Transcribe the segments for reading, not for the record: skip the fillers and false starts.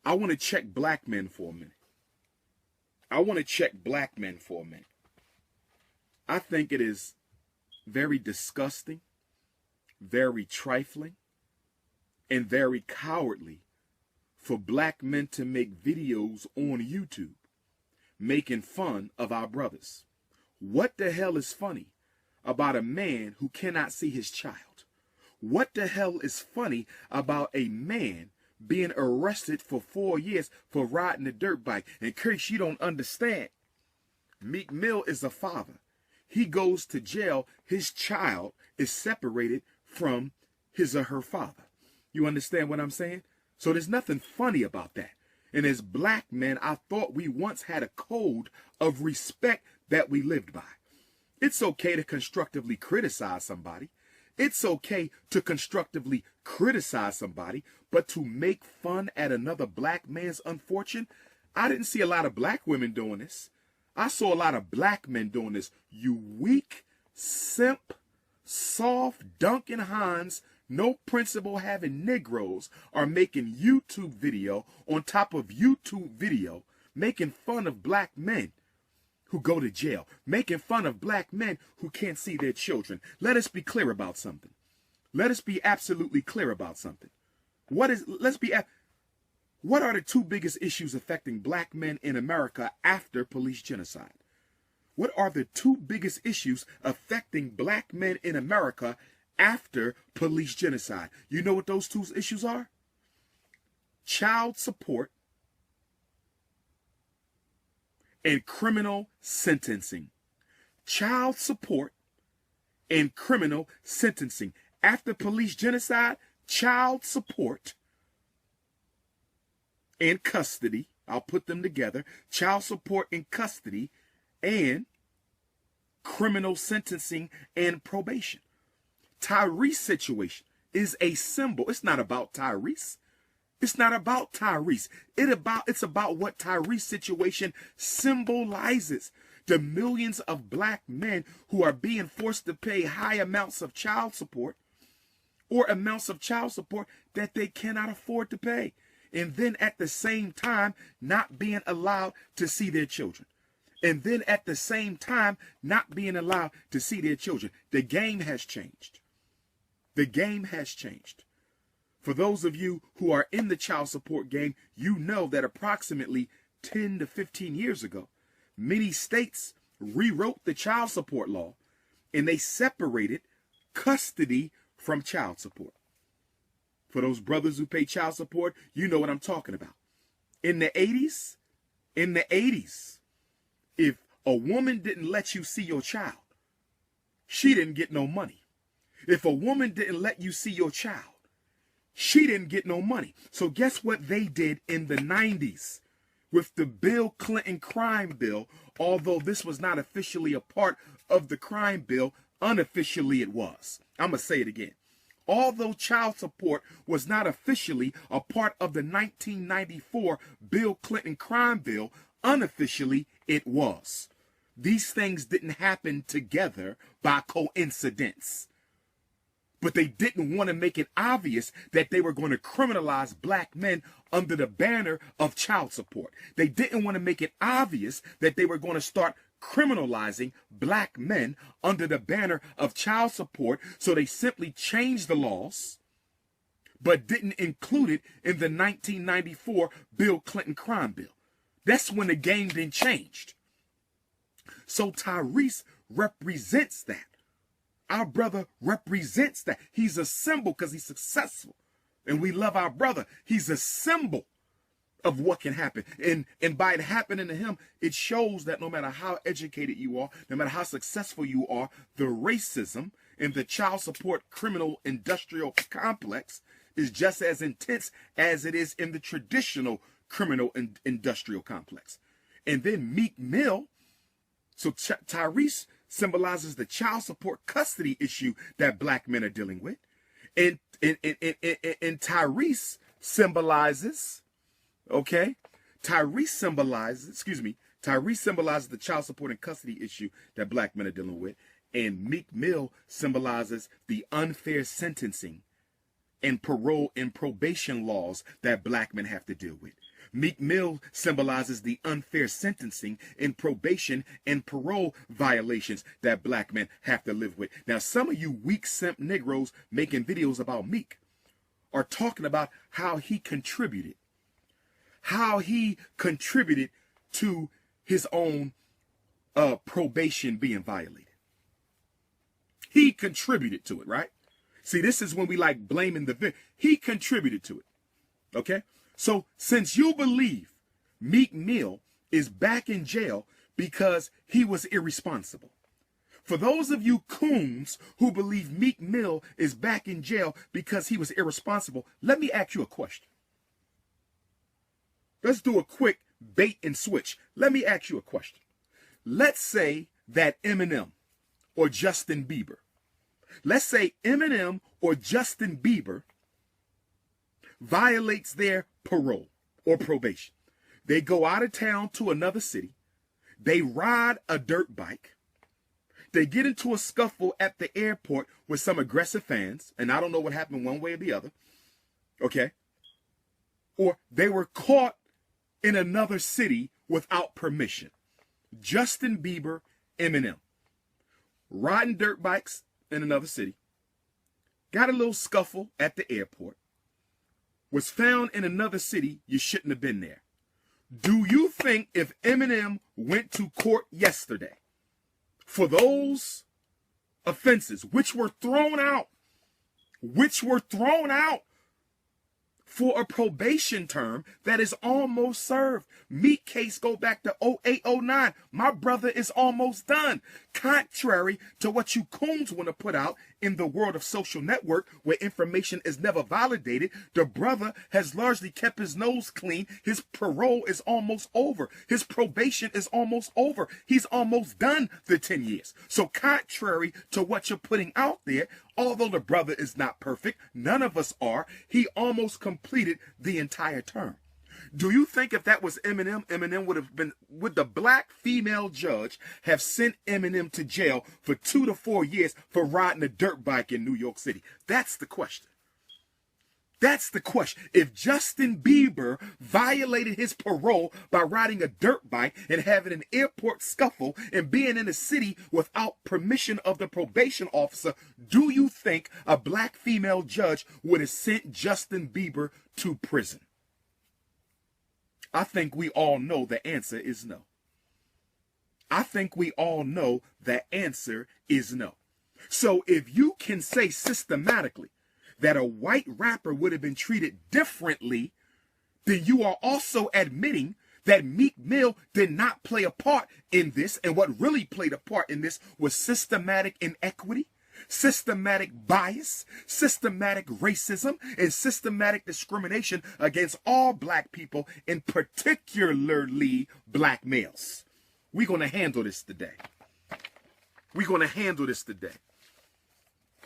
I want to check black men for a minute. I want to check black men for a minute. I think it is very disgusting, very trifling, and very cowardly for black men to make videos on YouTube making fun of our brothers. What the hell is funny about a man who cannot see his child? What the hell is funny about a man being arrested for 4 years for riding a dirt bike? In case you don't understand, Meek Mill is a father. He goes to jail. His child is separated from his or her father. You understand what I'm saying? So there's nothing funny about that. And as black men, I thought we once had a code of respect that we lived by. It's okay to constructively criticize somebody. It's okay to constructively criticize somebody, but to make fun at another black man's unfortune, I didn't see a lot of black women doing this. I saw a lot of black men doing this. You weak, simp, soft, Duncan Hines, no principle having Negroes are making YouTube video on top of YouTube video, making fun of black men who go to jail, making fun of black men who can't see their children. Let us be clear about something. Let us be absolutely clear about something. What are the two biggest issues affecting black men in America after police genocide? What are the two biggest issues affecting black men in America after police genocide? You know what those two issues are? Child support and criminal sentencing. Child support and criminal sentencing. After police genocide, child support and custody, I'll put them together, child support and custody, and criminal sentencing and probation. Tyrese situation is a symbol. It's not about Tyrese. It's not about Tyrese. It's about what Tyrese situation symbolizes. The millions of black men who are being forced to pay high amounts of child support, or amounts of child support that they cannot afford to pay. And then at the same time, not being allowed to see their children. And then at the same time, not being allowed to see their children. The game has changed. The game has changed. For those of you who are in the child support game, you know that approximately 10 to 15 years ago, many states rewrote the child support law and they separated custody from child support. For those brothers who pay child support, you know what I'm talking about. In the 80s, if a woman didn't let you see your child, she didn't get no money. If a woman didn't let you see your child, she didn't get no money. So guess what they did in the 90s with the Bill Clinton crime bill? Although this was not officially a part of the crime bill, unofficially it was. I'm going to say it again. Although child support was not officially a part of the 1994 Bill Clinton crime bill, unofficially it was. These things didn't happen together by coincidence. But they didn't want to make it obvious that they were going to criminalize black men under the banner of child support. They didn't want to make it obvious that they were going to start criminalizing black men under the banner of child support. So they simply changed the laws, but didn't include it in the 1994 Bill Clinton crime bill. That's when the game then changed. So Tyrese represents that. Our brother represents that. He's a symbol because he's successful. And we love our brother. He's a symbol of what can happen. And by it happening to him, it shows that no matter how educated you are, no matter how successful you are, the racism in the child support criminal industrial complex is just as intense as it is in the traditional criminal industrial complex. And then Meek Mill, so Tyrese symbolizes the child support custody issue that black men are dealing with. And Tyrese symbolizes, okay? Tyrese symbolizes the child support and custody issue that black men are dealing with. And Meek Mill symbolizes the unfair sentencing and parole and probation laws that black men have to deal with. Meek Mill symbolizes the unfair sentencing in probation and parole violations that black men have to live with. Now, some of you weak simp Negroes making videos about Meek are talking about how he contributed to his own probation being violated. He contributed to it, right? See, this is when we like blaming the victim. He contributed to it. Okay? So since you believe Meek Mill is back in jail because he was irresponsible, for those of you coons who believe Meek Mill is back in jail because he was irresponsible, let me ask you a question. Let's do a quick bait and switch. Let me ask you a question. Let's say that Eminem or Justin Bieber, let's say Eminem or Justin Bieber violates their parole or probation. They go out of town to another city. They ride a dirt bike. They get into a scuffle at the airport with some aggressive fans, and I don't know what happened one way or the other. Okay? Or they were caught in another city without permission. Justin Bieber, Eminem, riding dirt bikes in another city, got a little scuffle at the airport, was found in another city. You shouldn't have been there. Do you think if Eminem went to court yesterday for those offenses, which were thrown out for a probation term that is almost served? Meek case go back to 0809. My brother is almost done. Contrary to what you coons want to put out in the world of social network where information is never validated, the brother has largely kept his nose clean. His parole is almost over. His probation is almost over. He's almost done the 10 years. So contrary to what you're putting out there, although the brother is not perfect, none of us are, he almost completed the entire term. Do you think if that was Eminem, would the black female judge have sent Eminem to jail for 2 to 4 years for riding a dirt bike in New York City? That's the question. That's the question. If Justin Bieber violated his parole by riding a dirt bike and having an airport scuffle and being in a city without permission of the probation officer, do you think a black female judge would have sent Justin Bieber to prison? I think we all know the answer is no. I think we all know the answer is no. So if you can say systematically that a white rapper would have been treated differently, then you are also admitting that Meek Mill did not play a part in this, and what really played a part in this was systematic inequity, systematic bias, systematic racism, and systematic discrimination against all black people, and particularly black males. We're going to handle this today. We're going to handle this today.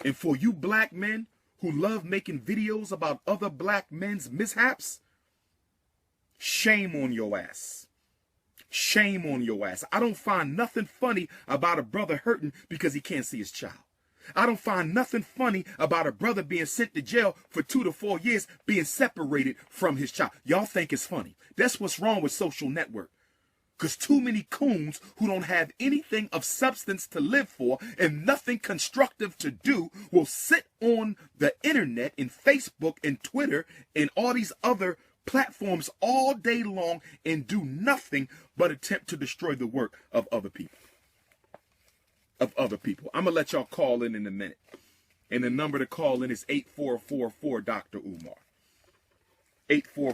And for you black men who love making videos about other black men's mishaps, shame on your ass. Shame on your ass. I don't find nothing funny about a brother hurting because he can't see his child. I don't find nothing funny about a brother being sent to jail for 2 to 4 years being separated from his child. Y'all think it's funny. That's what's wrong with social network. Because too many coons who don't have anything of substance to live for and nothing constructive to do will sit on the internet and Facebook and Twitter and all these other platforms all day long and do nothing but attempt to destroy the work of other people. I'm going to let y'all call in a minute. And the number to call in is 8444 Dr. Umar. 8444